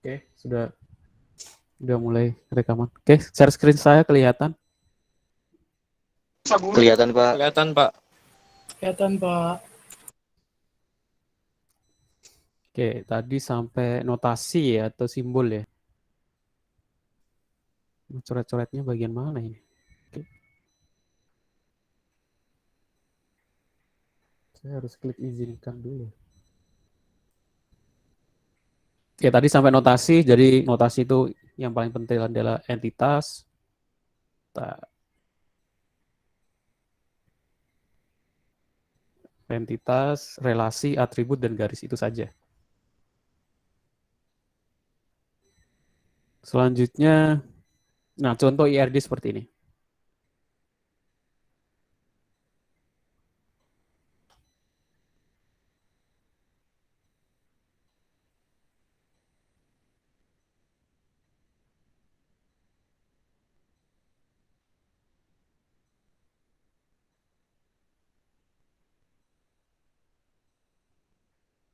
Oke, sudah mulai rekaman. Oke, share screen saya kelihatan. Kelihatan, Pak. Kelihatan, Pak. Kelihatan, Pak. Oke, tadi sampai notasi ya atau simbol ya. Coret-coretnya bagian mana ini? Oke. Saya harus klik izinkan dulu. Oke, tadi sampai notasi. Jadi notasi itu yang paling penting adalah entitas. Entitas, relasi, atribut, dan garis itu saja. Selanjutnya, nah contoh IRD seperti ini.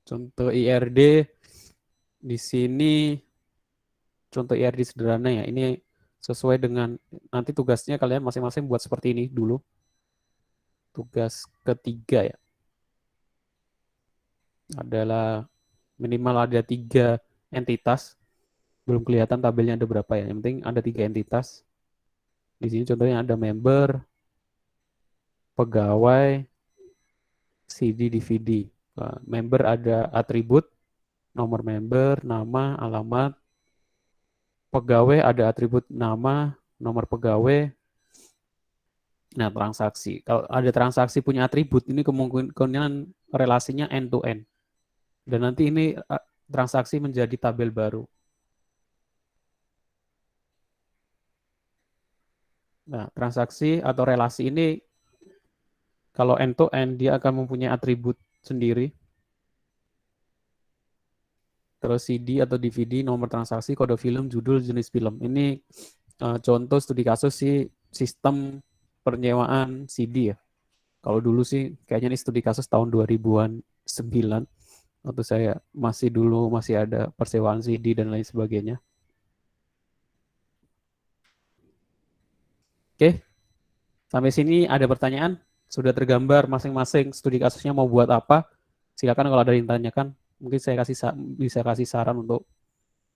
Contoh IRD di sini, contoh IRD sederhana ya. Ini sesuai dengan nanti tugasnya kalian masing-masing buat seperti ini dulu. Tugas ketiga ya. Adalah minimal ada 3 entitas. Belum kelihatan tabelnya ada berapa ya. Yang penting ada 3 entitas. Di sini contohnya ada member, pegawai, CD, DVD. Member ada atribut, nomor member, nama, alamat. Pegawai ada atribut nama, nomor pegawai. Nah, transaksi. Kalau ada transaksi punya atribut, ini kemungkinan relasinya end to end. Dan nanti ini transaksi menjadi tabel baru. Nah, transaksi atau relasi ini kalau end to end dia akan mempunyai atribut sendiri. Terus CD atau DVD, nomor transaksi, kode film, judul, jenis film. Ini contoh studi kasus sih sistem penyewaan CD ya. Kalau dulu sih kayaknya ini studi kasus tahun 2009 waktu saya masih ada persewaan CD dan lain sebagainya. Oke. Sampai sini ada pertanyaan? Sudah tergambar masing-masing studi kasusnya mau buat apa? Silakan kalau ada yang tanyakan. Mungkin saya bisa kasih saran untuk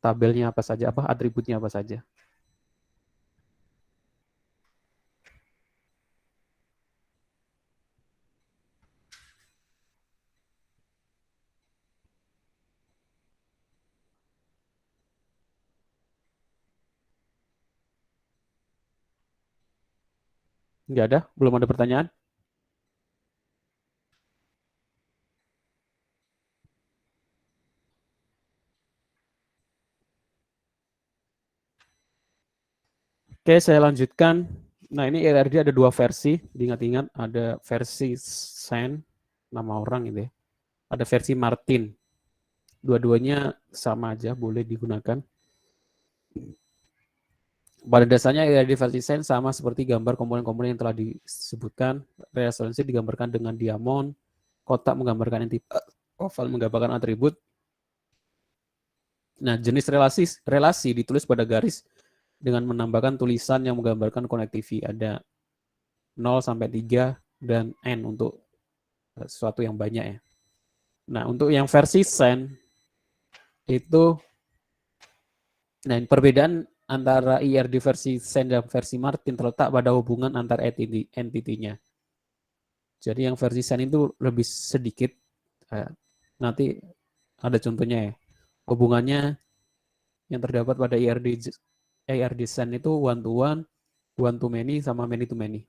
tabelnya apa saja, atributnya apa saja. Nggak ada? Belum ada pertanyaan? Oke, saya lanjutkan. Nah, ini IRD ada 2 versi. Diingat-ingat, ada versi Sen, nama orang ini. Ada versi Martin. Dua-duanya sama aja, boleh digunakan. Pada dasarnya IRD versi Sen sama seperti gambar komponen-komponen yang telah disebutkan. Resonansi digambarkan dengan diamond, kotak menggambarkan entitas, oval menggambarkan atribut. Nah, jenis relasi ditulis pada garis dengan menambahkan tulisan yang menggambarkan konektivi. Ada 0 sampai 3 dan N untuk sesuatu yang banyak ya. Nah, untuk yang versi Sen itu, nah perbedaan antara IRD versi Sen dan versi Martin terletak pada hubungan antar entity-nya. Jadi yang versi Sen itu lebih sedikit. Nanti ada contohnya ya. Hubungannya yang terdapat pada IRD Sen itu one to many, sama many to many.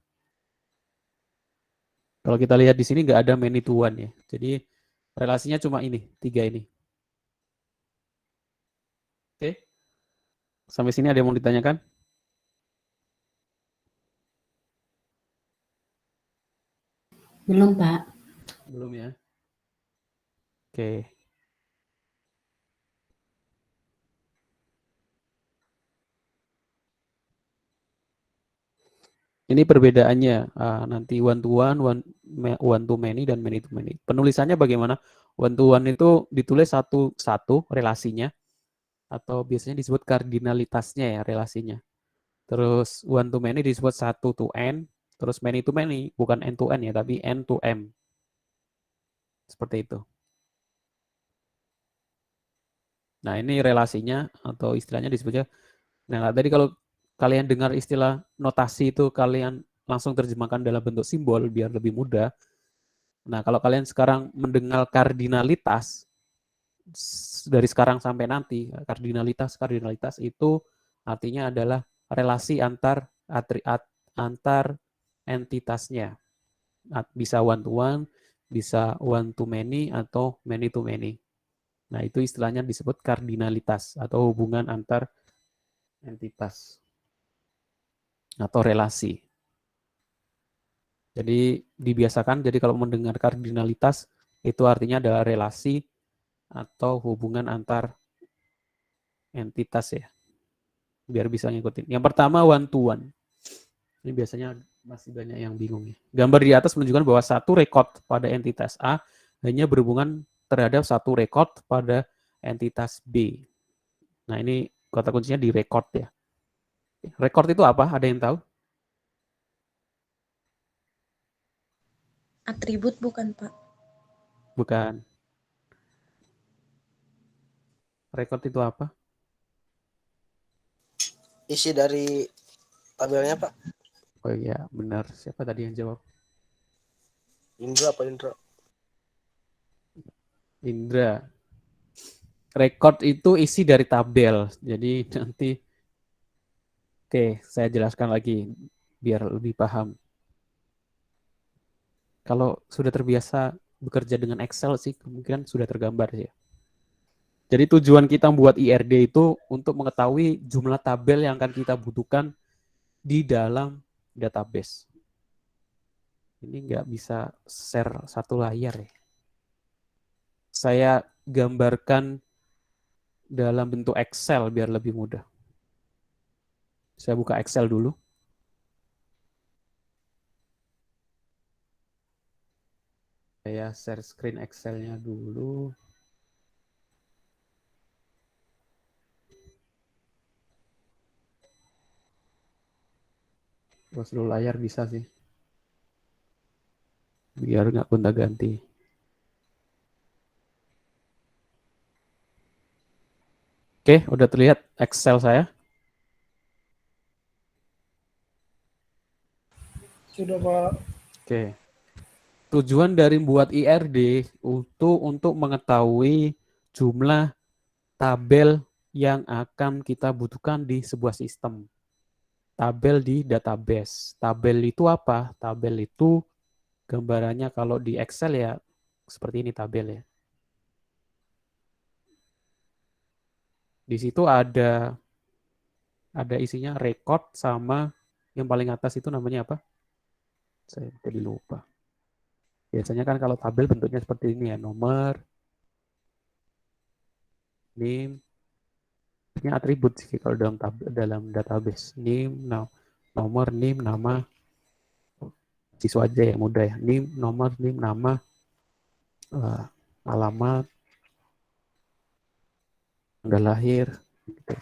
Kalau kita lihat di sini nggak ada many to one ya. Jadi relasinya cuma ini, 3 ini. Oke. Sampai sini ada yang mau ditanyakan? Belum, Pak. Belum ya. Oke. Ini perbedaannya nanti one to many, dan many to many. Penulisannya bagaimana? One to one itu ditulis satu relasinya. atau biasanya disebut kardinalitasnya ya, relasinya. Terus one to many disebut satu to n, terus many to many, bukan n to n ya, tapi n to m. Seperti itu. Nah, ini relasinya atau istilahnya disebutnya. Nah, tadi kalau kalian dengar istilah notasi itu kalian langsung terjemahkan dalam bentuk simbol biar lebih mudah. Nah, kalau kalian sekarang mendengar kardinalitas dari sekarang sampai nanti, kardinalitas itu artinya adalah relasi antar entitasnya. Bisa one to one, bisa one to many atau many to many. Nah, itu istilahnya disebut kardinalitas atau hubungan antar entitas atau relasi. Jadi dibiasakan, jadi kalau mendengar kardinalitas itu artinya adalah relasi atau hubungan antar entitas ya. Biar bisa ngikutin. Yang pertama one to one. Ini biasanya masih banyak yang bingung ya. Gambar di atas menunjukkan bahwa satu rekod pada entitas A hanya berhubungan terhadap satu rekod pada entitas B. Nah, ini kata kuncinya di record ya. Record itu apa? Ada yang tahu? Atribut bukan, Pak? Bukan. Record itu apa? Isi dari tabelnya, Pak. Oh iya, benar. Siapa tadi yang jawab? Indra, Pak Indra. Indra. Record itu isi dari tabel. Jadi nanti, oke, saya jelaskan lagi biar lebih paham. Kalau sudah terbiasa bekerja dengan Excel sih, kemungkinan sudah tergambar sih. Jadi tujuan kita membuat IRD itu untuk mengetahui jumlah tabel yang akan kita butuhkan di dalam database. Ini nggak bisa share satu layar ya. Saya gambarkan dalam bentuk Excel biar lebih mudah. Saya buka Excel dulu. Saya share screen Excel-nya dulu. Terus dulu layar bisa sih. Biar nggak gonta-ganti. Oke, udah terlihat Excel saya? Sudah, Pak. Oke. Tujuan dari membuat IRD untuk mengetahui jumlah tabel yang akan kita butuhkan di sebuah sistem. Tabel di database. Tabel itu apa? Tabel itu gambarannya kalau di Excel ya seperti ini tabel ya. Di situ ada isinya record sama yang paling atas itu namanya apa? Saya jadi lupa. Biasanya kan kalau tabel bentuknya seperti ini ya, nomor, name, ini atribut sih kalau dalam database. Name, nomor, name, nama, siswa aja ya mudah ya. Name, nomor, name, nama, alamat, tanggal lahir, gitu.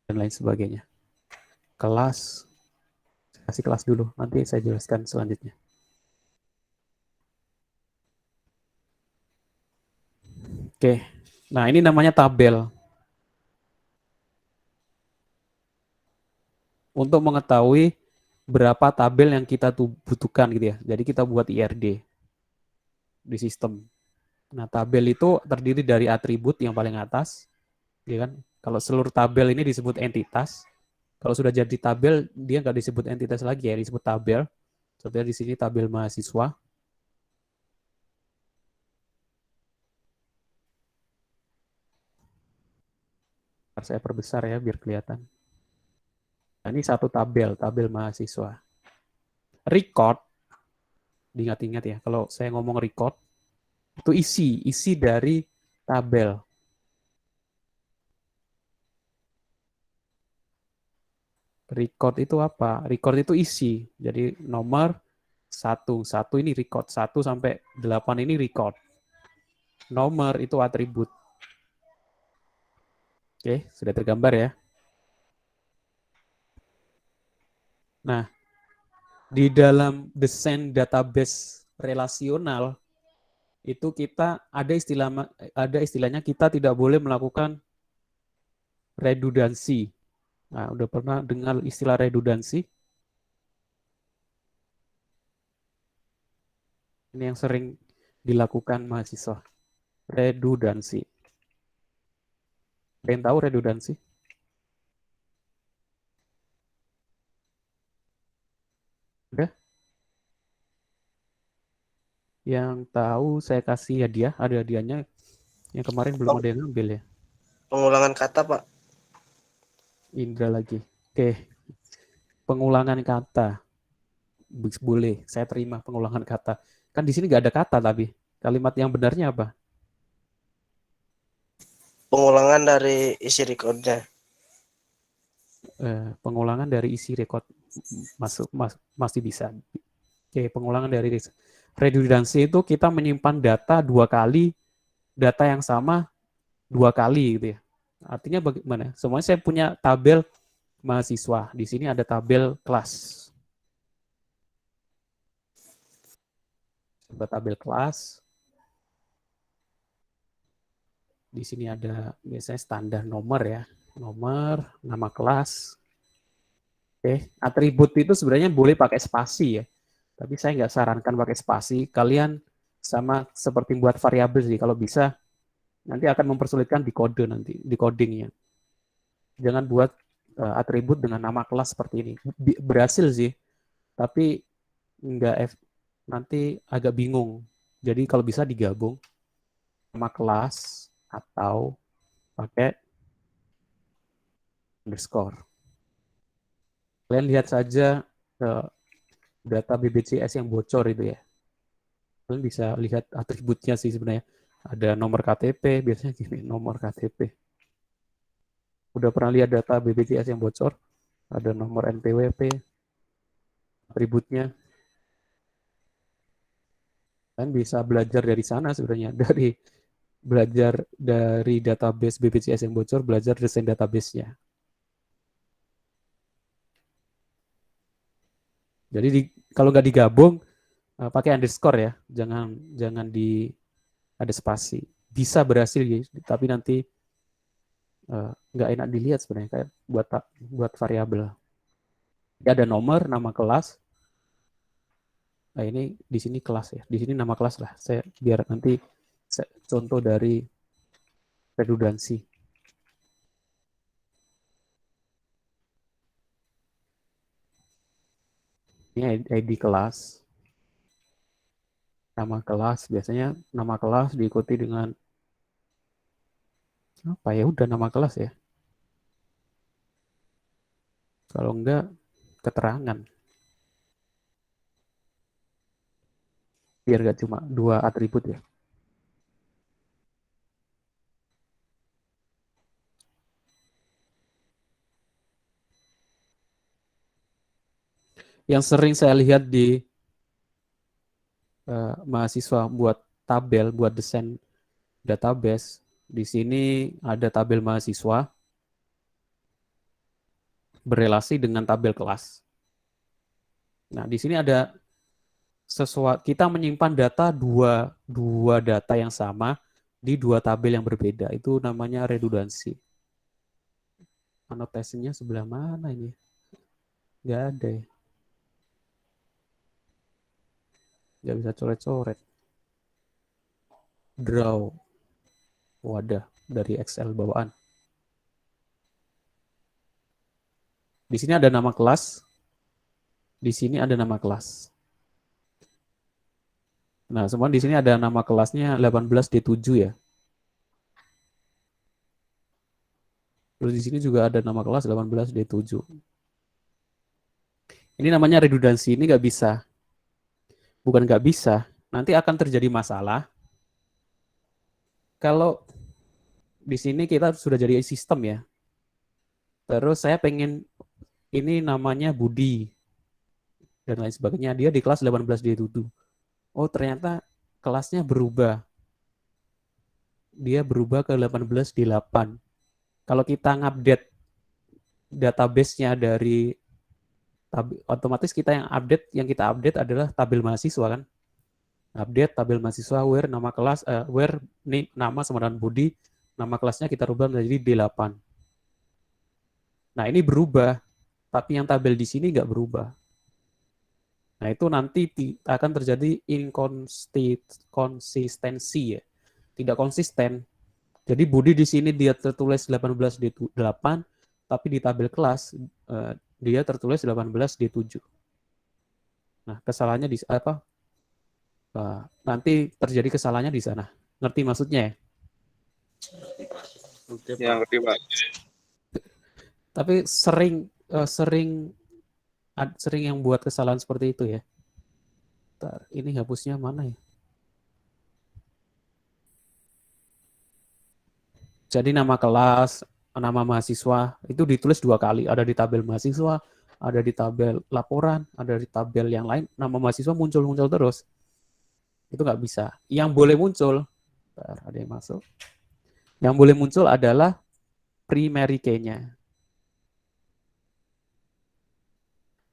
Dan lain sebagainya. Kelas, saya kasih kelas dulu, nanti saya jelaskan selanjutnya. Oke, nah ini namanya tabel. Untuk mengetahui berapa tabel yang kita butuhkan gitu ya. Jadi kita buat IRD di sistem. Nah, tabel itu terdiri dari atribut yang paling atas, ya kan? Kalau seluruh tabel ini disebut entitas. Kalau sudah jadi tabel, dia nggak disebut entitas lagi ya, disebut tabel. Contohnya di sini tabel mahasiswa. Saya perbesar ya biar kelihatan. Nah, ini satu tabel mahasiswa. Record, diingat-ingat ya, kalau saya ngomong record, itu isi dari tabel. Record itu apa? Record itu isi. Jadi nomor 1 ini record. 1 sampai 8 ini record. Nomor itu atribut. Oke, sudah tergambar ya. Nah, di dalam desain database relasional itu kita ada istilahnya kita tidak boleh melakukan redundansi. Nah, udah pernah dengar istilah redundansi? Ini yang sering dilakukan mahasiswa. Redundansi. Ada yang tahu redundansi? Udah? Yang tahu saya kasih hadiah, ada hadiahnya. Yang kemarin belum ada yang ngambil ya. Pengulangan kata, Pak. Indra lagi. Oke. Pengulangan kata. Boleh, saya terima pengulangan kata. Kan di sini nggak ada kata tapi. Kalimat yang benarnya apa? Pengulangan dari isi recordnya. Pengulangan dari isi record masih bisa. Oke, pengulangan dari redundansi itu kita menyimpan data 2 kali, data yang sama 2 kali gitu ya. Artinya bagaimana? Semuanya saya punya tabel mahasiswa. Di sini ada tabel kelas. Coba tabel kelas. Di sini ada biasanya standar nomor ya. Nomor, nama kelas. Oke, atribut itu sebenarnya boleh pakai spasi ya. Tapi saya nggak sarankan pakai spasi. Kalian sama seperti buat variabel sih. Kalau bisa, nanti akan mempersulitkan di kode nanti, di codingnya. Jangan buat atribut dengan nama kelas seperti ini. Berhasil sih, tapi nggak nanti agak bingung. Jadi kalau bisa digabung nama kelas atau pakai underscore. Kalian lihat saja data BPJS yang bocor itu ya. Kalian bisa lihat atributnya sih sebenarnya. Ada nomor KTP, biasanya gini, nomor KTP. Udah pernah lihat data BPJS yang bocor? Ada nomor NPWP, atributnya. Kalian bisa belajar dari sana sebenarnya, dari belajar dari database BPJS yang bocor, belajar desain database-nya. Jadi kalau nggak digabung, pakai underscore ya, jangan ada spasi. Bisa berhasil ya, tapi nanti nggak enak dilihat sebenarnya kayak buat variabel. Ya, ada nomor, nama kelas. Nah ini di sini kelas ya, di sini nama kelas lah. Saya biar nanti contoh dari redundansi. Ini ID kelas. Nama kelas, biasanya nama kelas diikuti dengan apa ya, udah nama kelas ya. Kalau enggak, keterangan. Biar enggak cuma 2 atribut ya. Yang sering saya lihat di mahasiswa buat tabel, buat desain database, di sini ada tabel mahasiswa berelasi dengan tabel kelas. Nah, di sini ada sesuatu, kita menyimpan data dua data yang sama di 2 tabel yang berbeda. Itu namanya redundansi. Anotasinya sebelah mana ini? Nggak ada ya. Nggak bisa coret-coret. Draw. Wadah, dari Excel bawaan. Di sini ada nama kelas. Di sini ada nama kelas. Nah, semua di sini ada nama kelasnya 18D7 ya. Terus di sini juga ada nama kelas 18D7. Ini namanya redundansi, ini nggak bisa. Bukan nggak bisa, nanti akan terjadi masalah. Kalau di sini kita sudah jadi sistem ya. Terus saya pengen, ini namanya Budi. Dan lain sebagainya. Dia di kelas 18D7. Oh ternyata kelasnya berubah. dia berubah ke 18 di 8. Kalau kita ngupdate database-nya dari otomatis yang kita update adalah tabel mahasiswa kan. Update tabel mahasiswa where nama kelas where nama sama dengan body, nama kelasnya kita rubah menjadi D8. Nah, ini berubah, tapi yang tabel di sini nggak berubah. Nah, itu nanti akan terjadi inkonsistensi ya. Tidak konsisten. Jadi body di sini dia tertulis 18 D8, tapi di tabel kelas dia tertulis 18 D7. Nah, kesalahannya di apa? Nanti terjadi kesalahannya di sana. Ngerti maksudnya ya? Ya, ngerti Pak. Tapi sering yang buat kesalahan seperti itu ya. Bentar, ini hapusnya mana ya? Jadi nama kelas, nama mahasiswa itu ditulis 2 kali. Ada di tabel mahasiswa, ada di tabel laporan, ada di tabel yang lain. Nama mahasiswa muncul-muncul terus. Itu nggak bisa. Yang boleh muncul, bentar, ada yang masuk. Yang boleh muncul adalah primary key-nya.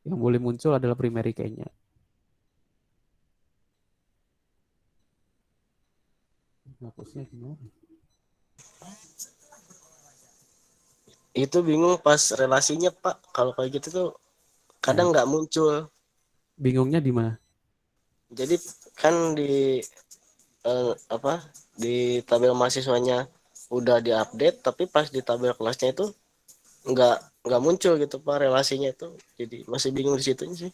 Yang boleh muncul adalah primary key-nya. Hapusnya gimana? Itu bingung pas relasinya Pak. Kalau kayak gitu tuh kadang nggak muncul. Bingungnya di mana? Jadi kan di di tabel mahasiswanya udah diupdate, tapi pas di tabel kelasnya itu nggak muncul gitu Pak relasinya itu. Jadi masih bingung di situ sih.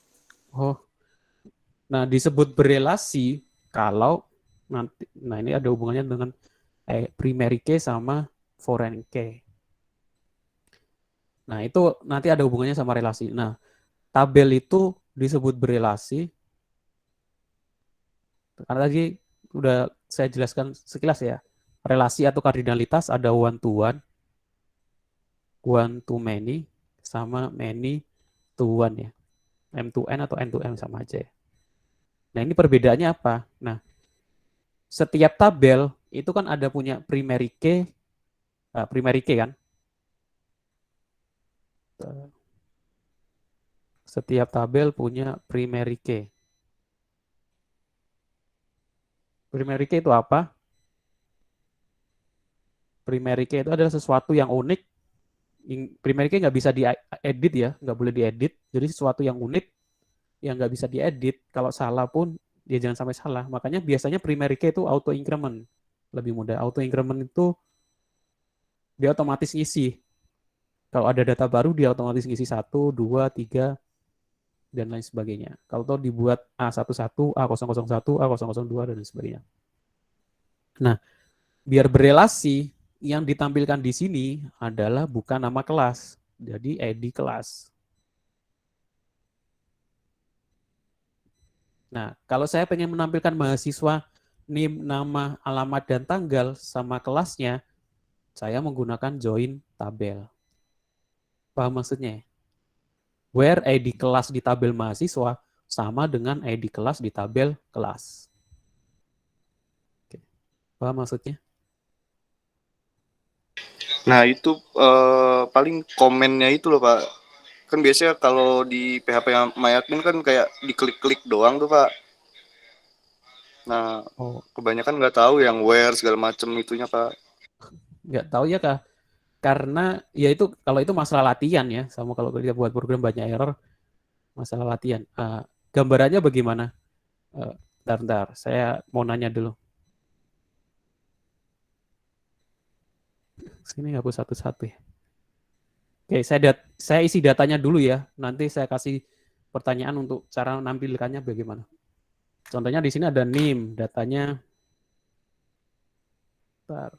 Oh, nah disebut berelasi kalau nanti, nah ini ada hubungannya dengan primary key sama foreign key. Nah itu nanti ada hubungannya sama relasi. Nah tabel itu disebut berelasi karena tadi udah saya jelaskan sekilas ya. Relasi atau kardinalitas ada one to many, sama many to one ya. M to N atau N to M sama aja ya. Nah ini perbedaannya apa? Nah setiap tabel itu kan ada punya primary key kan. Setiap tabel punya primary key. Primary key itu apa? Primary key itu adalah sesuatu yang unik. Primary key nggak bisa diedit ya, nggak boleh diedit. Jadi sesuatu yang unik yang nggak bisa diedit. Kalau salah pun dia jangan sampai salah. Makanya biasanya primary key itu auto increment, lebih mudah. Auto increment itu dia otomatis ngisi. Kalau ada data baru dia otomatis ngisi 1, 2, 3 dan lain sebagainya. Kalau tahu dibuat A11, A001, A002 dan lain sebagainya. Nah, biar berelasi, yang ditampilkan di sini adalah bukan nama kelas, jadi ID kelas. Nah, kalau saya pengen menampilkan mahasiswa, NIM, nama, alamat, dan tanggal sama kelasnya, saya menggunakan join tabel. Paham maksudnya? Where ID kelas di tabel mahasiswa sama dengan ID kelas di tabel kelas. Oke. Paham maksudnya? Nah, itu paling komennya itu loh, Pak. Kan biasanya kalau di PHP MyAdmin kan kayak diklik-klik doang tuh, Pak. Nah, kebanyakan nggak tahu yang where segala macem itunya, Pak. Nggak tahu ya Kak. Karena ya itu kalau itu masalah latihan ya, sama kalau kita buat program banyak error, masalah latihan. Gambarannya bagaimana? Bentar, saya mau nanya dulu. Sini hapus satu-satu ya. Oke, saya isi datanya dulu ya. Nanti saya kasih pertanyaan untuk cara menampilkannya bagaimana. Contohnya di sini ada NIM, datanya. Bentar.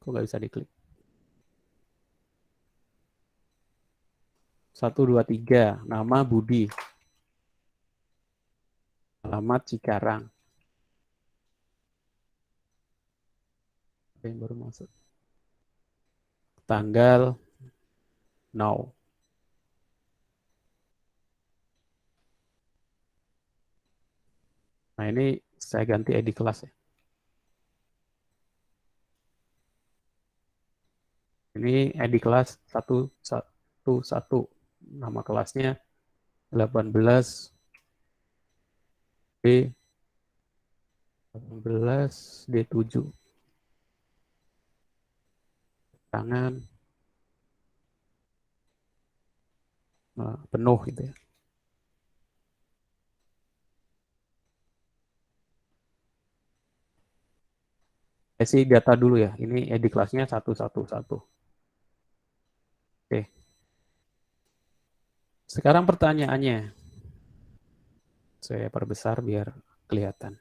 Kok nggak bisa diklik? 1, 2, 3. Nama Budi. Alamat Cikarang. Apa yang baru masuk? Tanggal now. Nah ini saya ganti ID kelas ya. Ini ID kelas 111. Nama kelasnya 18 B 18 D7. Tangan penuh gitu ya. Isi data dulu ya. Ini ID kelasnya 111. Oke. Sekarang pertanyaannya. Saya perbesar biar kelihatan.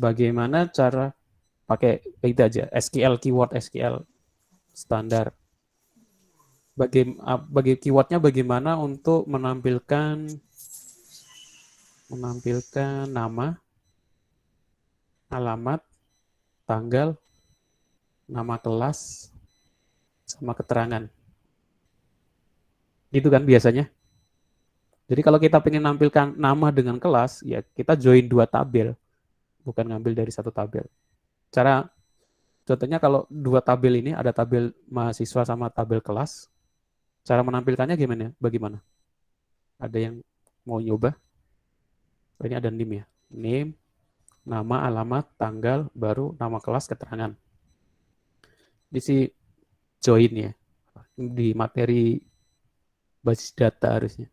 Bagaimana cara pakai itu aja, SQL, keyword SQL standar. Bagi keywordnya bagaimana untuk menampilkan nama, alamat, tanggal, nama kelas, sama keterangan. Gitu kan biasanya. Jadi kalau kita ingin nampilkan nama dengan kelas, ya kita join 2 tabel, bukan ngambil dari 1 tabel. Contohnya kalau 2 tabel ini, ada tabel mahasiswa sama tabel kelas, cara menampilkannya bagaimana? Ada yang mau nyoba? Ini ada NIM ya. NIM, nama, alamat, tanggal, baru nama kelas, keterangan. Di si join ya. Di materi basis data harusnya.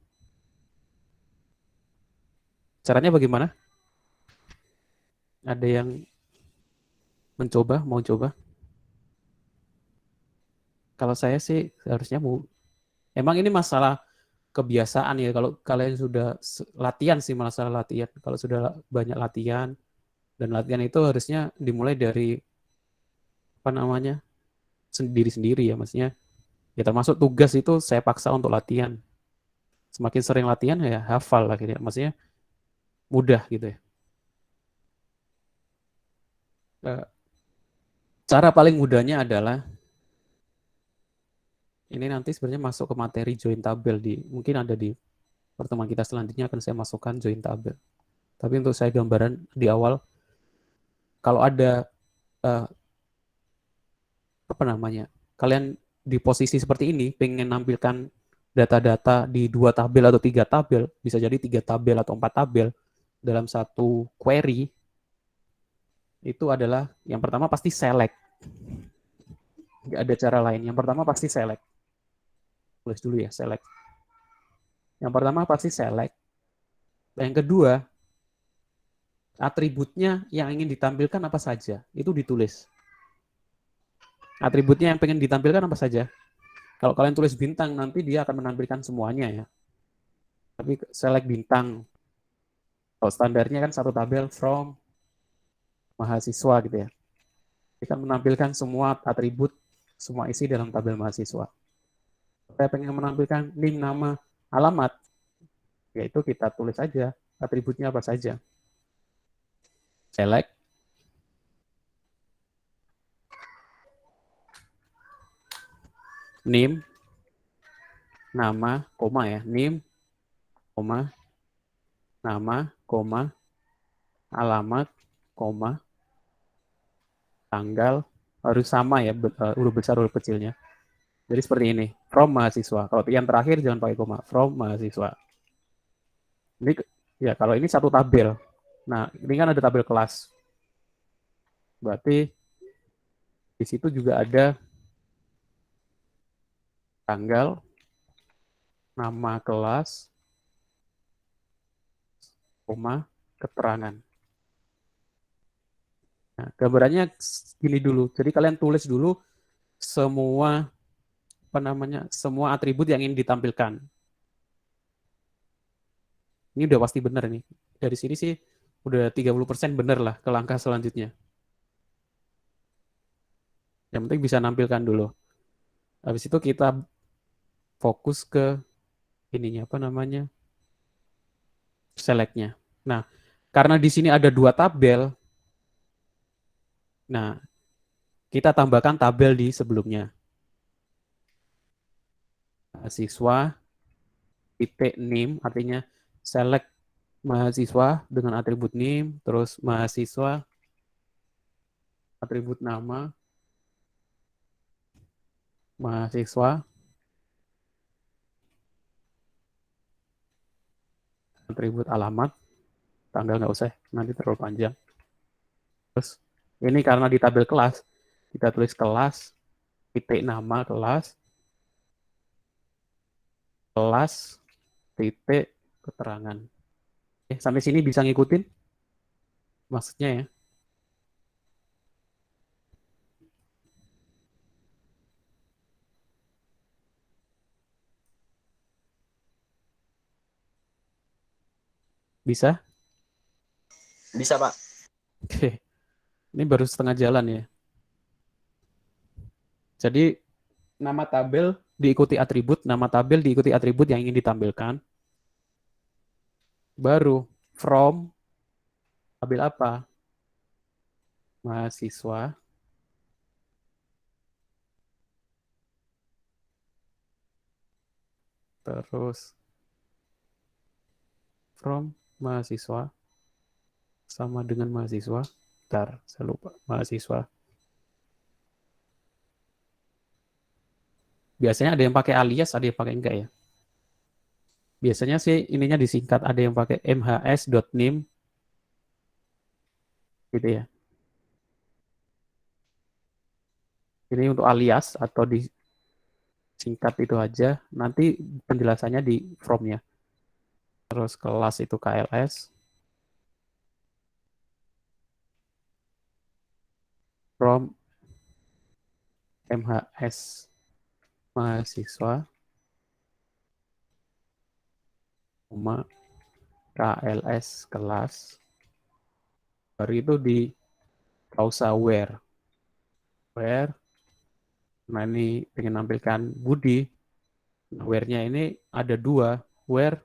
Caranya bagaimana? Ada yang mau coba? Kalau saya sih harusnya mau. Emang ini masalah kebiasaan ya. Kalau kalian sudah latihan sih, masalah latihan. Kalau sudah banyak latihan, dan latihan itu harusnya dimulai dari sendiri-sendiri ya, maksudnya ya termasuk tugas itu saya paksa untuk latihan. Semakin sering latihan ya hafal lah gitu ya. Maksudnya mudah gitu ya. Cara paling mudahnya adalah ini nanti sebenarnya masuk ke materi join tabel mungkin ada di pertemuan kita selanjutnya akan saya masukkan join tabel. Tapi untuk saya gambaran di awal, kalau ada kalian di posisi seperti ini, pengen nampilkan data-data di 2 tabel atau 3 tabel, bisa jadi 3 tabel atau 4 tabel dalam satu query, itu adalah yang pertama pasti select. Nggak ada cara lain. Yang pertama pasti select. Tulis dulu ya, select. Yang pertama pasti select. Yang kedua, atributnya yang ingin ditampilkan apa saja, itu ditulis. Atributnya yang pengen ditampilkan apa saja. Kalau kalian tulis bintang, nanti dia akan menampilkan semuanya ya. Tapi select bintang. Kalau standarnya kan 1 tabel from mahasiswa gitu ya. Dia akan menampilkan semua atribut, semua isi dalam tabel mahasiswa. Saya pengen menampilkan NIM, nama, alamat, yaitu kita tulis aja atributnya apa saja. Select. NIM, nama, koma ya. NIM, koma, nama, koma, alamat, koma, tanggal, harus sama ya, huruf besar, huruf kecilnya. Jadi seperti ini, from mahasiswa. Kalau yang terakhir jangan pakai koma, from mahasiswa. Ini ya kalau ini 1 tabel. Nah, ini kan ada tabel kelas. Berarti di situ juga ada tanggal, nama kelas, koma, keterangan. Nah, gambarannya gini dulu. Jadi kalian tulis dulu semua semua atribut yang ingin ditampilkan. Ini udah pasti benar nih. Dari sini sih udah 30% benar lah ke langkah selanjutnya. Yang penting bisa nampilkan dulu. Habis itu kita fokus ke ininya select-nya. Nah, karena di sini ada 2 tabel, nah kita tambahkan tabel di sebelumnya. Mahasiswa titik NIM, artinya select mahasiswa dengan atribut NIM, terus mahasiswa atribut nama, mahasiswa, atribut alamat, tanggal nggak usah, nanti terlalu panjang. Terus ini karena di tabel kelas, kita tulis kelas, titik nama kelas, titik keterangan. Sampai sini bisa ngikutin? Maksudnya ya. Bisa? Bisa, Pak. Oke. Ini baru setengah jalan ya. Jadi nama tabel diikuti atribut, nama tabel diikuti atribut yang ingin ditampilkan. Baru from tabel apa? Mahasiswa. Terus from mahasiswa sama dengan mahasiswa. Bentar, saya lupa. Mahasiswa. Biasanya ada yang pakai alias, ada yang pakai enggak ya. Biasanya sih ininya disingkat, ada yang pakai mhs.nim gitu ya. Ini untuk alias atau disingkat itu aja. Nanti penjelasannya di from-nya. Terus kelas itu KLS. From MHS mahasiswa sama KLS kelas. Baru itu di klausa where. Nah ini pengen nampilkan Budi. Nah, where-nya ini ada dua. Where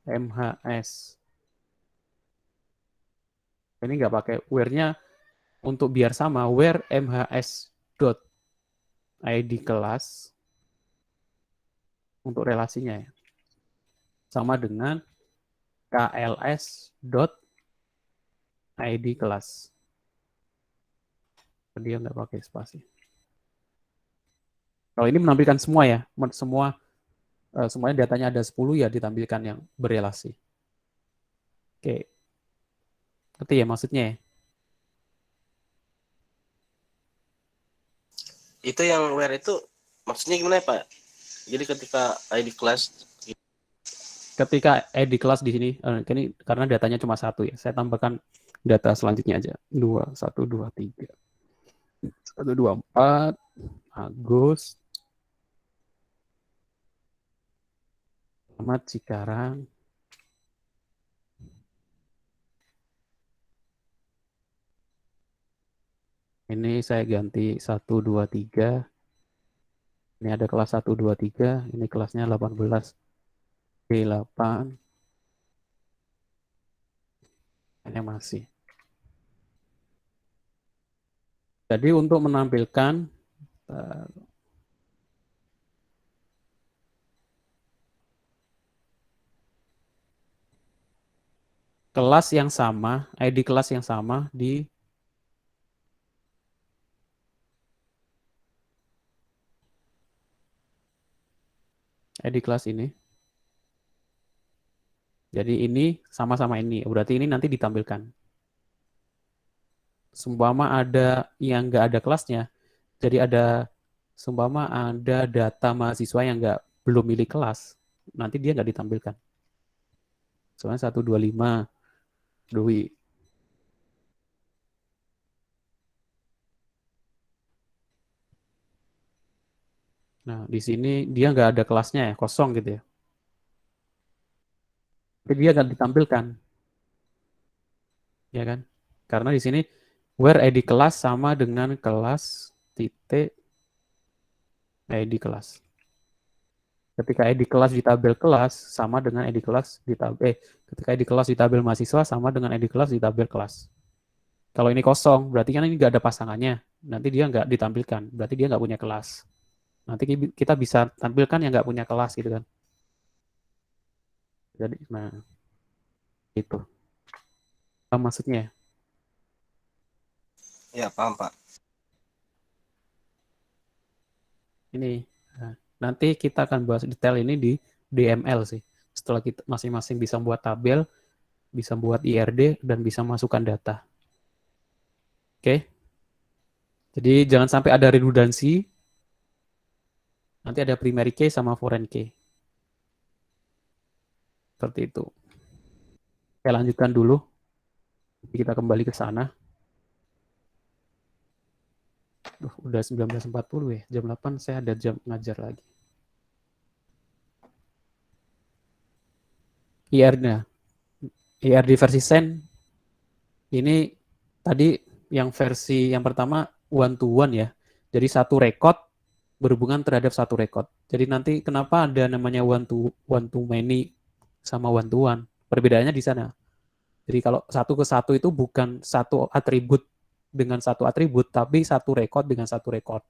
MHS. Ini nggak pakai where-nya untuk biar sama. Where MHS dot ID kelas untuk relasinya ya. Sama dengan KLS dot ID kelas. Dia nggak pakai spasi. Kalau ini menampilkan semua ya, semuanya datanya ada 10 ya ditampilkan yang berelasi. Oke. Ngerti ya maksudnya ya? Itu yang where itu maksudnya gimana ya, Pak? Jadi ketika ID kelas Ketika ID kelas di sini, ini karena datanya cuma satu ya, saya tambahkan data selanjutnya aja. 2, 1, 2, 3. 1, 2, 4, Agus, Ahmad Cikarang, ini saya ganti 1, 2, 3. Ini ada kelas 1, 2, 3. Ini kelasnya 18. B8. Ini masih. Jadi untuk menampilkan kelas yang sama, ID kelas yang sama di ID kelas ini. Jadi ini sama-sama ini, berarti ini nanti ditampilkan. Seumpama ada yang nggak ada kelasnya, jadi ada seumpama ada data mahasiswa yang belum milih kelas, nanti dia nggak ditampilkan. Soalnya 125 Dwi. Nah, di sini dia nggak ada kelasnya ya, kosong gitu ya. Tapi dia nggak ditampilkan, ya kan? Karena di sini where ID kelas sama dengan kelas titik ID kelas. Ketika ID kelas di tabel kelas sama dengan ID kelas di tabel ketika ID kelas di tabel mahasiswa sama dengan ID kelas di tabel kelas. Kalau ini kosong, berarti kan ini nggak ada pasangannya. Nanti dia nggak ditampilkan, berarti dia nggak punya kelas. Nanti kita bisa tampilkan yang nggak punya kelas gitu kan. Jadi, nah itu. Apa maksudnya? ya paham, Pak. Ini. Nah, nanti kita akan bahas detail ini di DML sih. Setelah kita masing-masing bisa buat tabel, bisa buat IRD, dan bisa masukkan data. Oke? Jadi jangan sampai ada redundansi. Nanti ada primary key sama foreign key. Seperti itu. Oke, lanjutkan dulu. Kita kembali ke sana. Udah 19.40 ya. Jam 8 saya ada jam ngajar lagi. IR-nya. IRD versi Sen. Ini tadi yang versi yang pertama one to one ya. Jadi satu rekod berhubungan terhadap satu rekod. Jadi nanti kenapa ada namanya one to many sama one to one? Perbedaannya di sana. Jadi kalau satu ke satu itu bukan satu atribut dengan satu atribut, tapi satu rekod dengan satu rekod.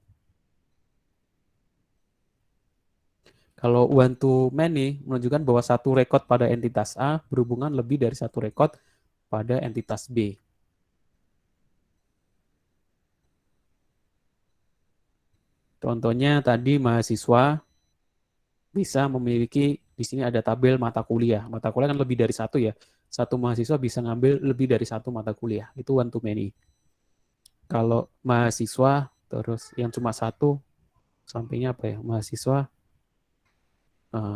Kalau one to many menunjukkan bahwa satu rekod pada entitas A berhubungan lebih dari satu rekod pada entitas B. Contohnya tadi mahasiswa bisa memiliki, di sini ada tabel mata kuliah. Mata kuliah kan lebih dari satu ya. Satu mahasiswa bisa ngambil lebih dari satu mata kuliah. Itu one to many. Kalau mahasiswa, terus yang cuma satu, sampingnya apa ya? Mahasiswa,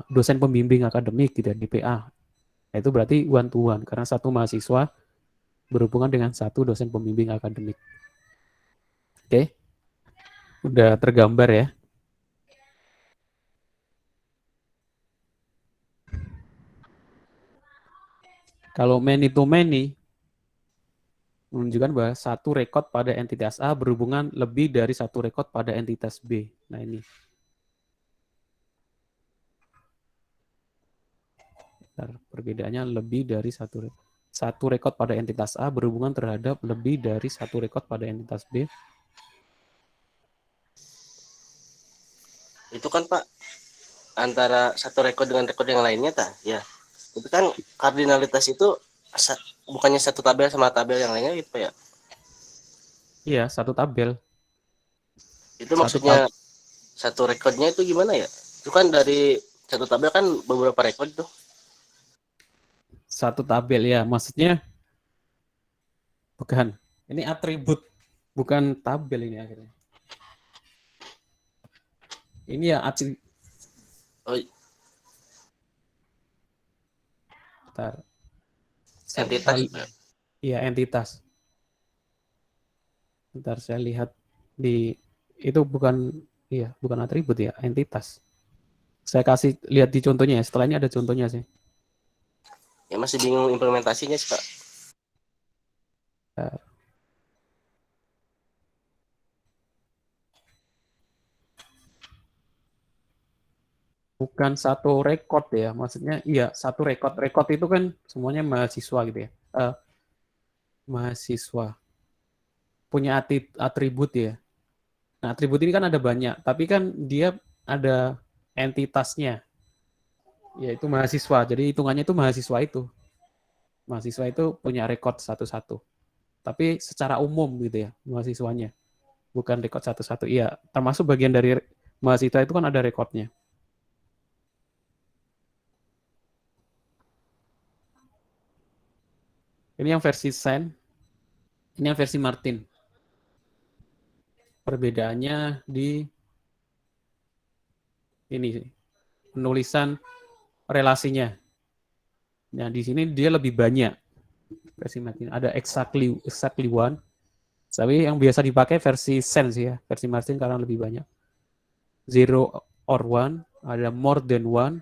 dosen pembimbing akademik gitu ya, DPA. Itu berarti one to one, karena satu mahasiswa berhubungan dengan satu dosen pembimbing akademik. Oke? Udah tergambar ya. Kalau many to many, menunjukkan bahwa satu rekod pada entitas A berhubungan lebih dari satu rekod pada entitas B. Nah ini. Perbedaannya lebih dari satu rekod pada entitas A berhubungan terhadap lebih dari satu rekod pada entitas B. Itu kan Pak antara satu rekod dengan rekod yang lainnya ya. Itu kan kardinalitas itu bukannya satu tabel sama tabel yang lainnya gitu Pak ya. Iya, satu tabel. Itu maksudnya satu rekodnya itu gimana ya? Itu kan dari satu tabel kan beberapa rekod tuh. Satu tabel ya, maksudnya bukan. Ini atribut, bukan tabel ini akhirnya. Ini ya atribut. Oh, Bentar. entitas. Iya, entitas. Bentar saya lihat di itu bukan atribut ya, entitas. Saya kasih lihat di contohnya ya. Setelah ini ada contohnya sih. Ya masih bingung implementasinya sih Pak. Bukan satu rekod ya, maksudnya iya satu rekod. Rekod itu kan semuanya mahasiswa gitu ya. Mahasiswa punya atribut ya. Nah, atribut ini kan ada banyak, tapi kan dia ada entitasnya, yaitu mahasiswa. Jadi hitungannya itu mahasiswa itu. Mahasiswa itu punya rekod satu-satu. Tapi secara umum gitu ya, mahasiswanya. Bukan rekod satu-satu. Iya, termasuk bagian dari mahasiswa itu kan ada rekodnya. Ini yang versi Sen. Ini yang versi Martin. Perbedaannya di ini penulisan relasinya. Nah, di sini dia lebih banyak. Versi Martin ada exactly one. Tapi yang biasa dipakai versi Sen sih ya. Versi Martin karena lebih banyak. Zero or one, ada more than one,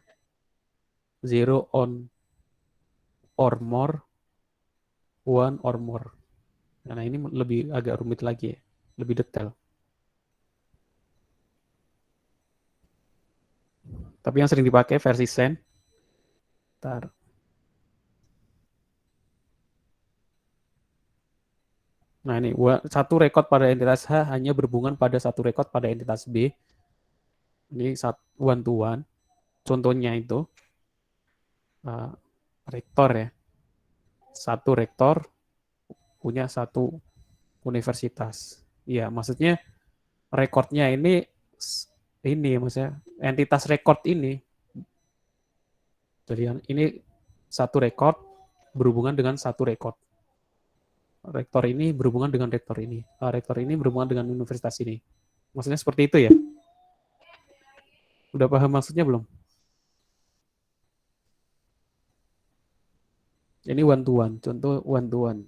zero on or more, one or more. Nah, ini lebih agak rumit lagi ya. Lebih detail. Tapi yang sering dipakai versi Sen. Bentar. Nah ini, satu rekod pada entitas H hanya berhubungan pada satu rekod pada entitas B. Ini one to one. Contohnya itu, rektor ya. Satu rektor punya satu universitas. Iya, maksudnya rekodnya ini ini maksudnya entitas record ini. Jadi ini satu record berhubungan dengan satu record. Rektor ini berhubungan dengan rektor ini. Rektor ini berhubungan dengan universitas ini. Maksudnya seperti itu ya? Udah paham maksudnya belum? Ini one to one. Contoh one to one.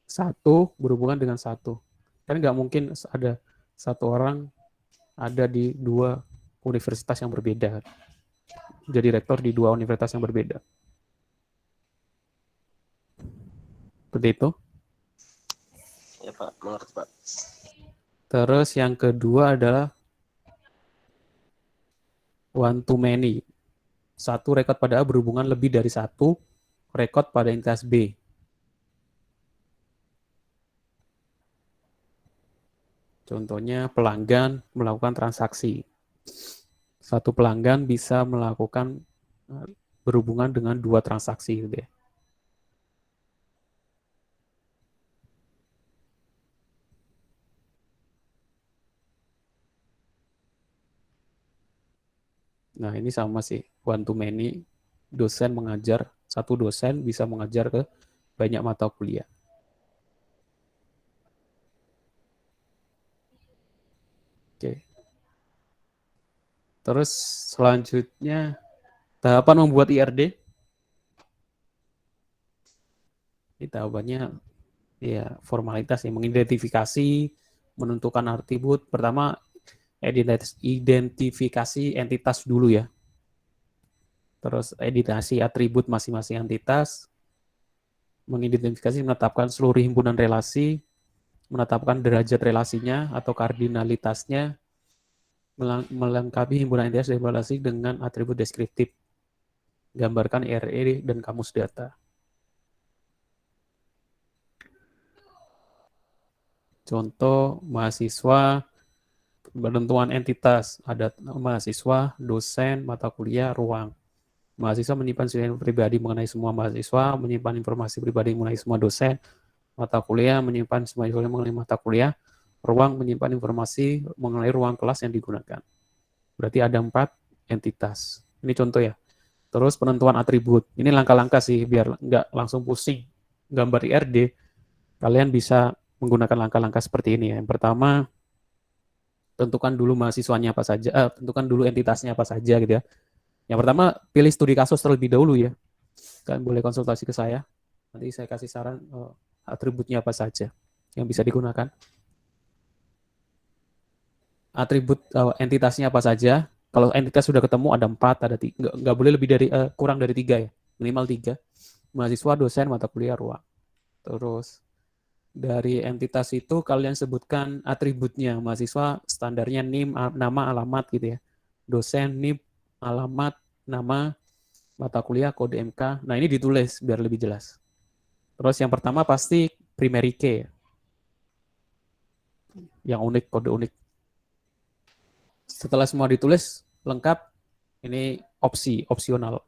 Satu berhubungan dengan satu. Kan nggak mungkin ada satu orang ada di dua universitas yang berbeda. Jadi rektor di dua universitas yang berbeda. Seperti itu. Ya Pak, mengerti Pak. Terus yang kedua adalah one to many. Satu rekod pada A berhubungan lebih dari satu rekod pada entitas B. Contohnya pelanggan melakukan transaksi. Satu pelanggan bisa melakukan berhubungan dengan dua transaksi gitu ya. Nah, ini sama sih, one to many. Dosen mengajar, satu dosen bisa mengajar ke banyak mata kuliah. Oke. Terus selanjutnya, tahapan membuat IRD. Ini tahapannya ya formalitas ya, mengidentifikasi, menentukan atribut. Pertama, identifikasi entitas dulu ya. Terus editasi atribut masing-masing entitas, mengidentifikasi, menetapkan seluruh himpunan relasi, menetapkan derajat relasinya atau kardinalitasnya, melengkapi himpunan entitas dan relasi dengan atribut deskriptif, gambarkan IRE dan kamus data. Contoh mahasiswa, penentuan entitas, ada mahasiswa, dosen, mata kuliah, ruang. Mahasiswa menyimpan informasi pribadi mengenai semua mahasiswa, menyimpan informasi pribadi mengenai semua dosen, mata kuliah menyimpan semua informasi mengenai mata kuliah, ruang menyimpan informasi mengenai ruang kelas yang digunakan. Berarti ada 4 entitas. Ini contoh ya. Terus penentuan atribut. Ini langkah-langkah sih biar nggak langsung pusing gambar IRD. Kalian bisa menggunakan langkah-langkah seperti ini ya. Yang pertama, tentukan dulu mahasiswanya apa saja, tentukan dulu entitasnya apa saja gitu ya. Yang pertama, pilih studi kasus terlebih dahulu ya. Kalian boleh konsultasi ke saya. Nanti saya kasih saran atributnya apa saja yang bisa digunakan. Atribut entitasnya apa saja. Kalau entitas sudah ketemu ada 4, ada 3. Nggak boleh lebih dari kurang dari 3 ya. Minimal 3. Mahasiswa, dosen, mata kuliah, ruang. Terus dari entitas itu kalian sebutkan atributnya. Mahasiswa standarnya NIM, nama, alamat gitu ya. Dosen, NIM, alamat, nama, mata kuliah, kode MK. Nah, ini ditulis biar lebih jelas. Terus yang pertama pasti primary key. Yang unik, kode unik. Setelah semua ditulis lengkap, ini opsional.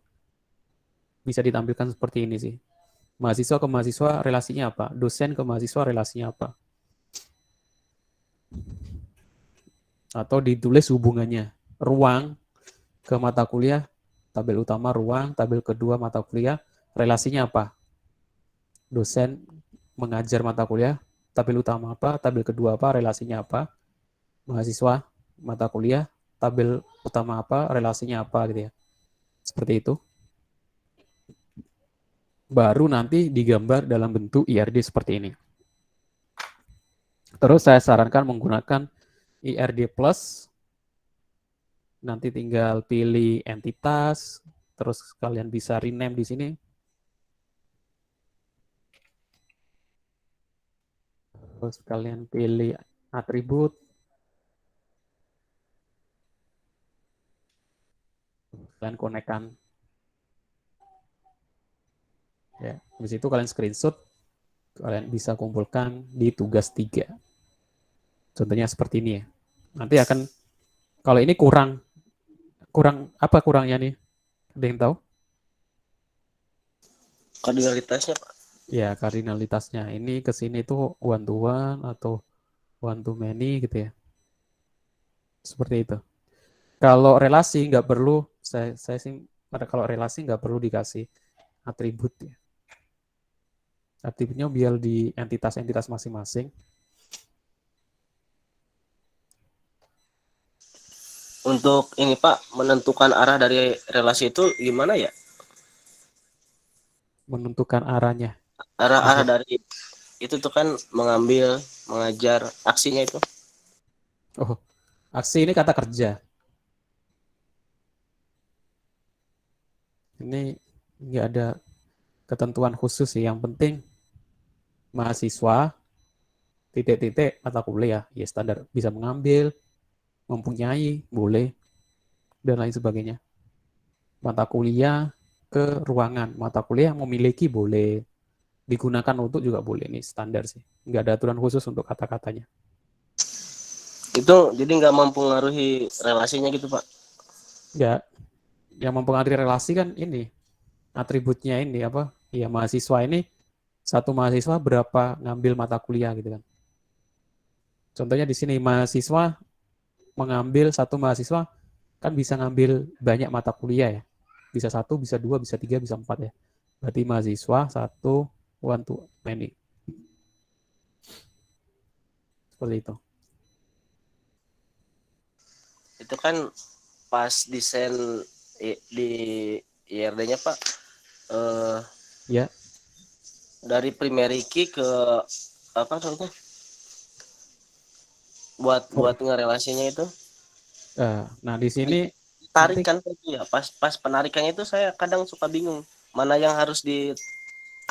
Bisa ditampilkan seperti ini sih. Mahasiswa ke mahasiswa relasinya apa? Dosen ke mahasiswa relasinya apa? Atau ditulis hubungannya. Ruang ke mata kuliah, tabel utama ruang, tabel kedua mata kuliah, relasinya apa? Dosen mengajar mata kuliah, tabel utama apa, tabel kedua apa, relasinya apa? Mahasiswa mata kuliah, tabel utama apa, relasinya apa gitu ya. Seperti itu. Baru nanti digambar dalam bentuk IRD seperti ini. Terus saya sarankan menggunakan IRD plus. Nanti tinggal pilih entitas, terus kalian bisa rename di sini. Terus kalian pilih atribut. Kalian konekkan. Ya, habis itu kalian screenshot, kalian bisa kumpulkan di tugas 3. Contohnya seperti ini ya. Nanti akan, kalau ini kurang apa kurangnya nih? Ada yang tahu? Kardinalitasnya Pak. Ya, kardinalitasnya. Ini ke sini tuh one to one atau one to many gitu ya. Seperti itu. Kalau relasi nggak perlu, saya sih kalau relasi nggak perlu dikasih atribut ya. Atributnya biar di entitas-entitas masing-masing. Untuk ini Pak, menentukan arah dari relasi itu gimana ya? Menentukan arahnya. Arah dari itu tuh kan mengambil, mengajar, aksinya itu. Oh, aksi ini kata kerja. Ini nggak ada ketentuan khusus sih. Yang penting mahasiswa titik-titik mata kuliah ya standar bisa mengambil, mempunyai, boleh dan lain sebagainya. Mata kuliah ke ruangan, mata kuliah memiliki boleh, digunakan untuk juga boleh. Ini standar sih. Nggak ada aturan khusus untuk kata-katanya. Itu jadi nggak mempengaruhi relasinya gitu Pak. Nggak. Yang mempengaruhi relasi kan ini atributnya ini apa? Ya mahasiswa ini satu mahasiswa berapa ngambil mata kuliah gitu kan. Contohnya di sini mahasiswa mengambil satu mahasiswa kan bisa ngambil banyak mata kuliah ya. Bisa satu, bisa dua, bisa tiga, bisa empat ya. Berarti mahasiswa satu one to many. Seperti itu. Itu kan pas desain di IRD-nya Pak, Ya. dari primary key ke apa namanya? Buat ngerelasinya itu Nah di sini nanti tarikan itu ya. Pas penarikannya itu saya kadang suka bingung mana yang harus di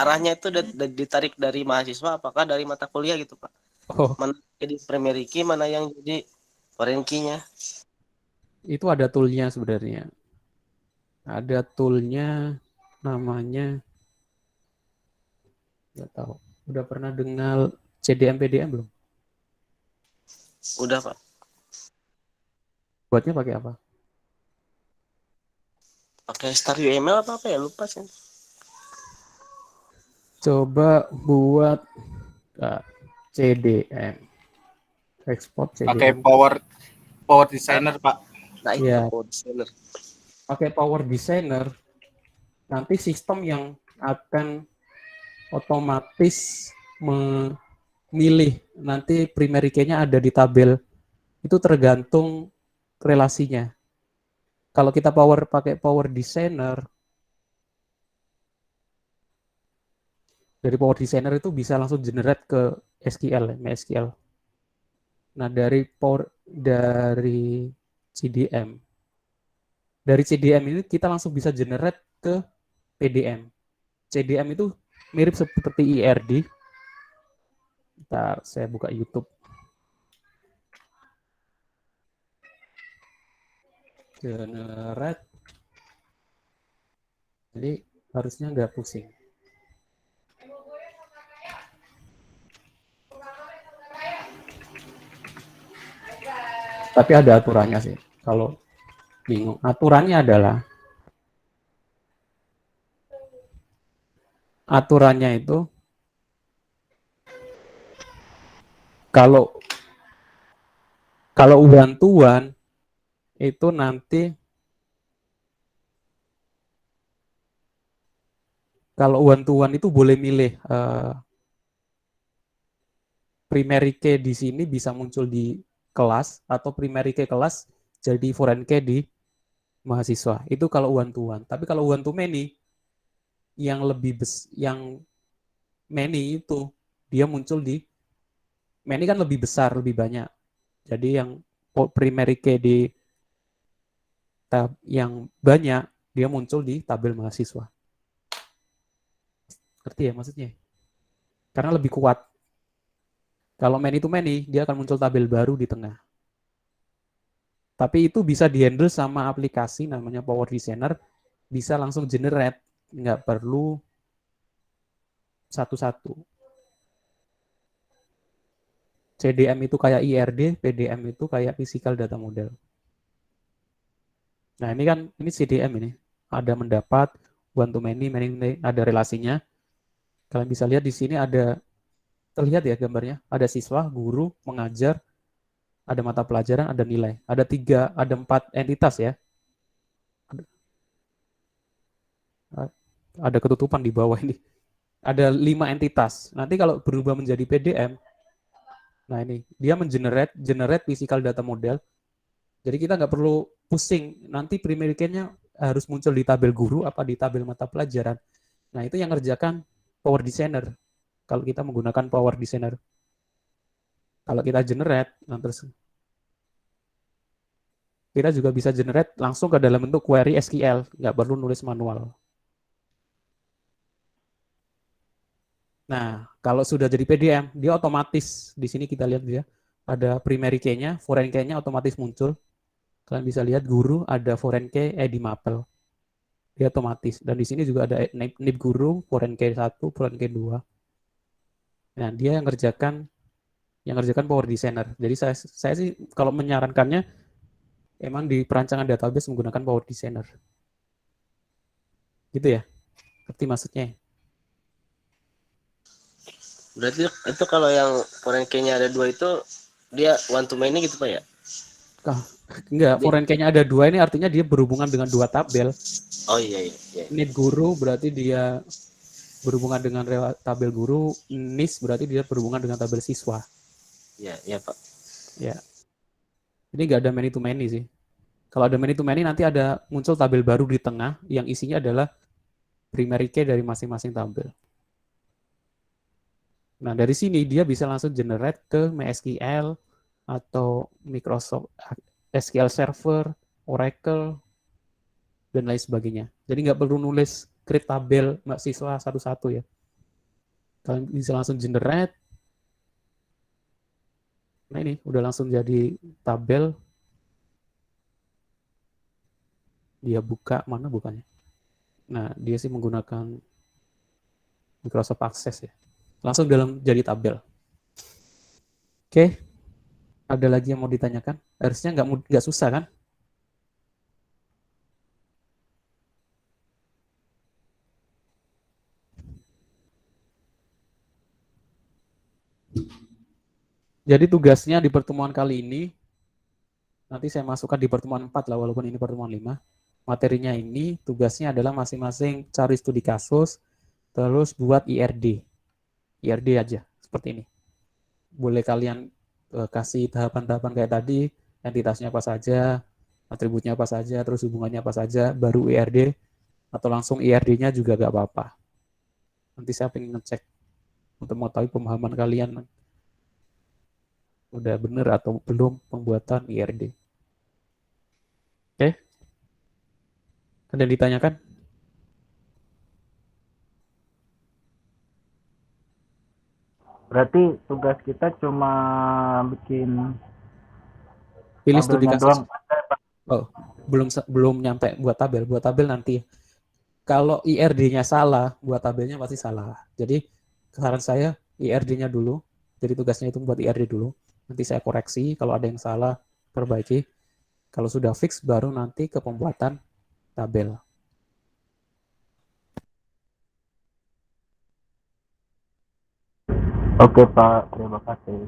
arahnya itu ditarik dari mahasiswa apakah dari mata kuliah gitu Pak. oh Mana jadi primary key, mana yang jadi foreign key-nya. itu ada toolnya sebenarnya. Ada toolnya namanya nggak tahu. Udah pernah dengar CDM PDM belum? Udah Pak. Buatnya pakai apa? Pakai Star UML apa ya lupa sih. Coba buat CDM. Export Pakai CDM. Power Designer, Pak. Nah itu Ya, Power Designer. pakai Power Designer. Nanti sistem yang akan otomatis memilih nanti primary key-nya ada di tabel. Itu tergantung relasinya. Kalau kita pakai Power Designer, dari Power Designer itu bisa langsung generate ke SQL, MySQL. Nah, dari CDM. Dari CDM ini kita langsung bisa generate ke PDM. CDM itu mirip seperti IRD. Bentar, saya buka YouTube. Generate. Jadi harusnya nggak pusing. Tapi ada aturannya sih. Kalau bingung, aturannya itu kalau bantuan itu nanti itu boleh milih primary key di sini bisa muncul di kelas atau primary key kelas jadi foreign key di mahasiswa. Itu kalau one to one. Tapi kalau one to many yang many itu dia muncul di many kan lebih besar, lebih banyak. Jadi yang primary key di tab yang banyak dia muncul di tabel mahasiswa. Ngerti ya maksudnya? Karena lebih kuat. Kalau many to many, dia akan muncul tabel baru di tengah. Tapi itu bisa dihandle sama aplikasi namanya Power Designer, bisa langsung generate, nggak perlu satu-satu. CDM itu kayak IRD, PDM itu kayak Physical Data Model. Nah ini CDM ini, ada mendapat, one to many, ada relasinya. Kalian bisa lihat di sini ada, terlihat ya gambarnya, ada siswa, guru, mengajar, ada mata pelajaran, ada nilai. Ada 4 entitas ya. Ada ketutupan di bawah ini. Ada 5 entitas. Nanti kalau berubah menjadi PDM, nah ini dia generate physical data model. Jadi kita nggak perlu pusing nanti primary key-nya harus muncul di tabel guru apa di tabel mata pelajaran. Nah itu yang ngerjakan Power Designer. Kalau kita menggunakan Power Designer, kalau kita generate, nah terus kita juga bisa generate langsung ke dalam bentuk query SQL, nggak perlu nulis manual. Nah, kalau sudah jadi PDM, dia otomatis, di sini kita lihat dia, ada primary key-nya, foreign key-nya otomatis muncul. Kalian bisa lihat guru, ada foreign key, di mapel. Dia otomatis. Dan di sini juga ada nib guru, foreign key 1, foreign key 2. Nah, dia yang ngerjakan Power Designer. Jadi saya sih kalau menyarankannya, emang di perancangan database menggunakan Power Designer. Gitu ya? Ngerti maksudnya? Berarti itu kalau yang foreign key-nya ada 2 itu dia one to many gitu Pak ya? Enggak, foreign key-nya ada 2 ini artinya dia berhubungan dengan 2 tabel. Oh iya. Nib guru berarti dia berhubungan dengan tabel guru, NIS berarti dia berhubungan dengan tabel siswa. Iya Pak. Ya. Ini nggak ada many to many sih. Kalau ada many to many nanti ada muncul tabel baru di tengah yang isinya adalah primary key dari masing-masing tabel. Nah, dari sini dia bisa langsung generate ke MySQL atau Microsoft SQL Server, Oracle, dan lain sebagainya. Jadi nggak perlu nulis create tabel mahasiswa satu-satu ya. Kalian bisa langsung generate. Nah ini udah langsung jadi tabel. Dia buka, mana bukanya? Nah, dia sih menggunakan Microsoft Access ya. Langsung dalam jadi tabel. Oke, ada lagi yang mau ditanyakan? Harusnya nggak susah kan? Jadi tugasnya di pertemuan kali ini, nanti saya masukkan di pertemuan 4 lah, walaupun ini pertemuan 5. Materinya ini, tugasnya adalah masing-masing cari studi kasus, terus buat IRD. IRD aja, seperti ini. Boleh kalian kasih tahapan-tahapan kayak tadi, entitasnya apa saja, atributnya apa saja, terus hubungannya apa saja, baru IRD, atau langsung IRD-nya juga gak apa-apa. Nanti saya pengen ngecek untuk mengetahui pemahaman kalian udah bener atau belum pembuatan IRD. Oke? Ada yang ditanyakan? Berarti tugas kita cuma bikin Pilih studi tabelnya kasus. doang. Oh, belum nyampe buat tabel. Buat tabel nanti. Kalau IRD-nya salah, buat tabelnya pasti salah. Jadi saran saya IRD-nya dulu. Jadi tugasnya itu buat IRD dulu. Nanti saya koreksi kalau ada yang salah, perbaiki. Kalau sudah fix baru nanti ke pembuatan tabel. Oke Pak, terima kasih.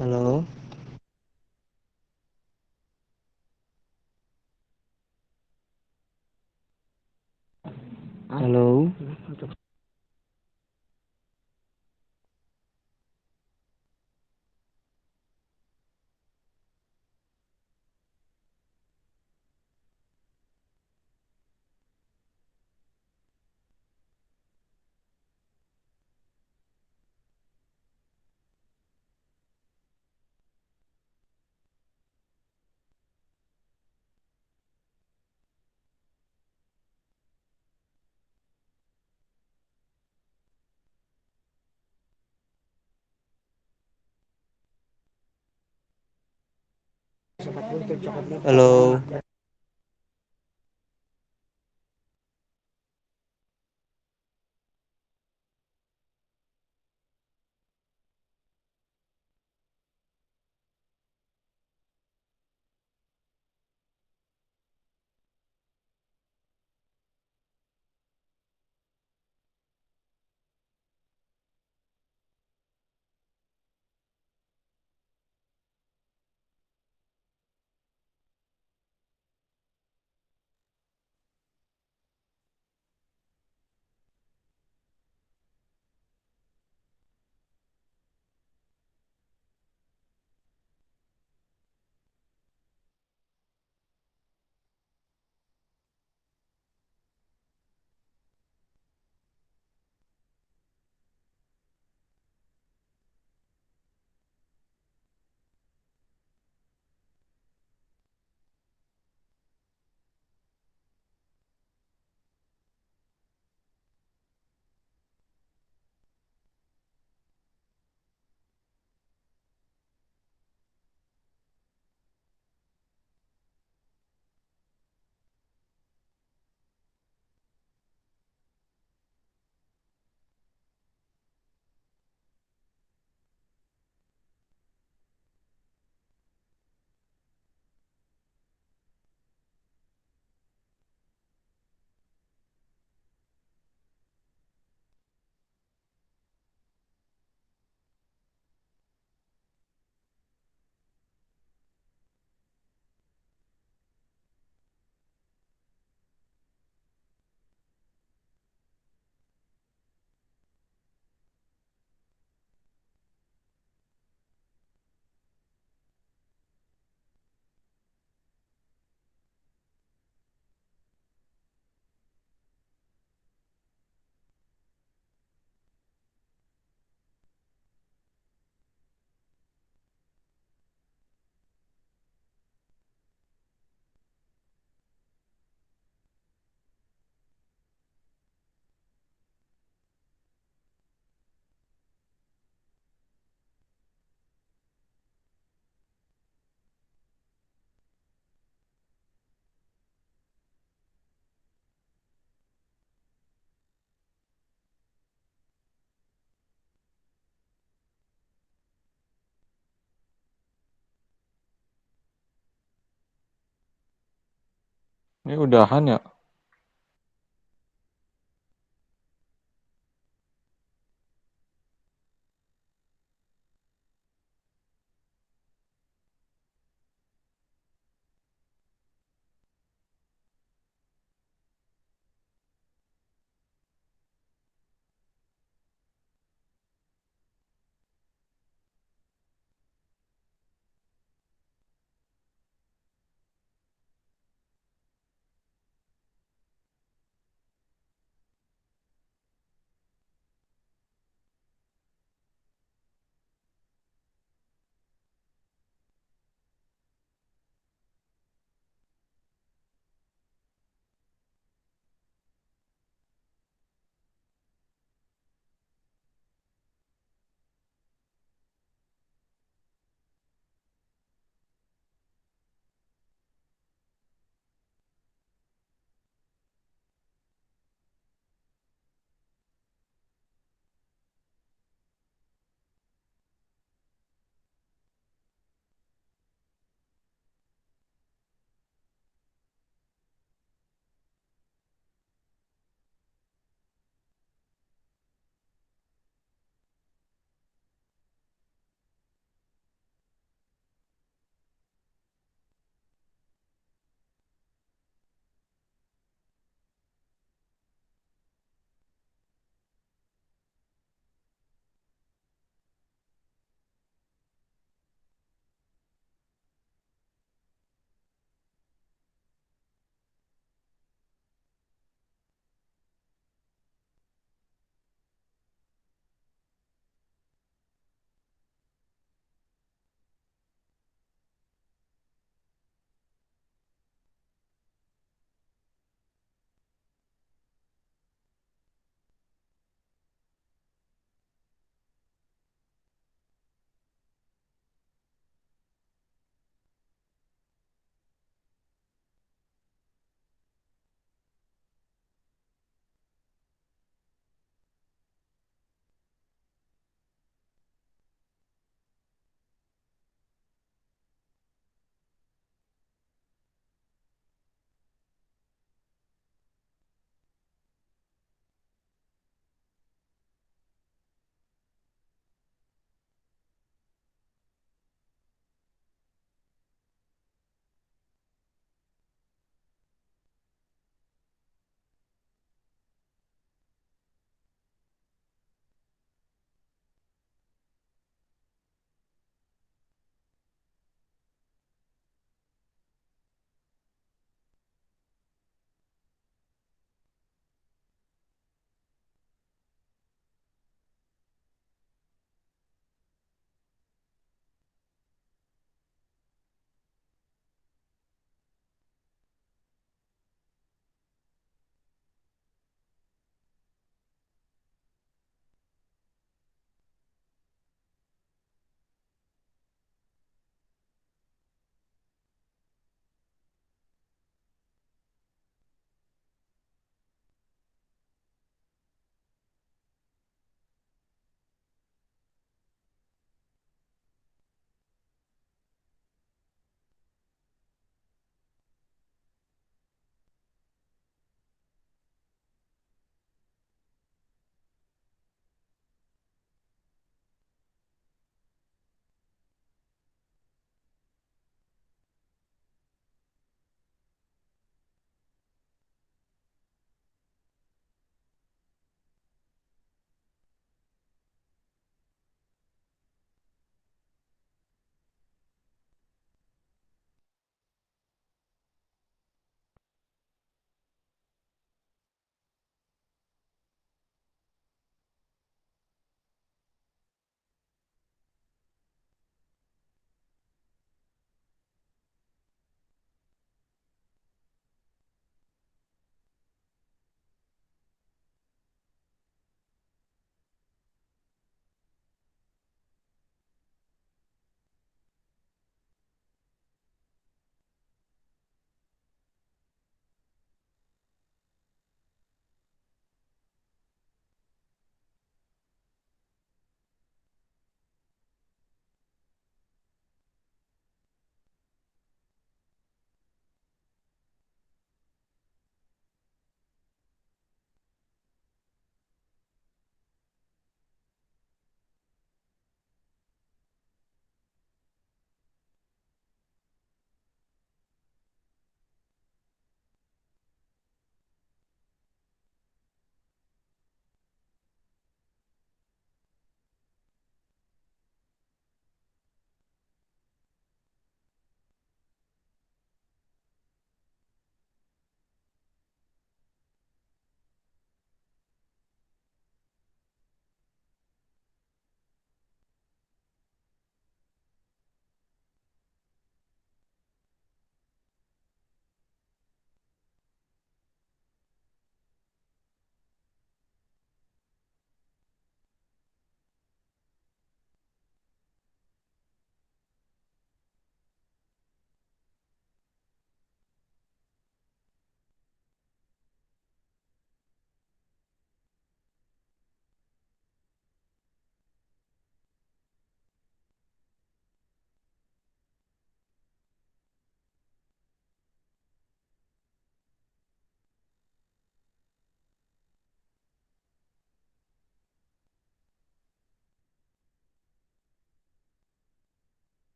Halo. Halo. Halo. Ini udahan ya?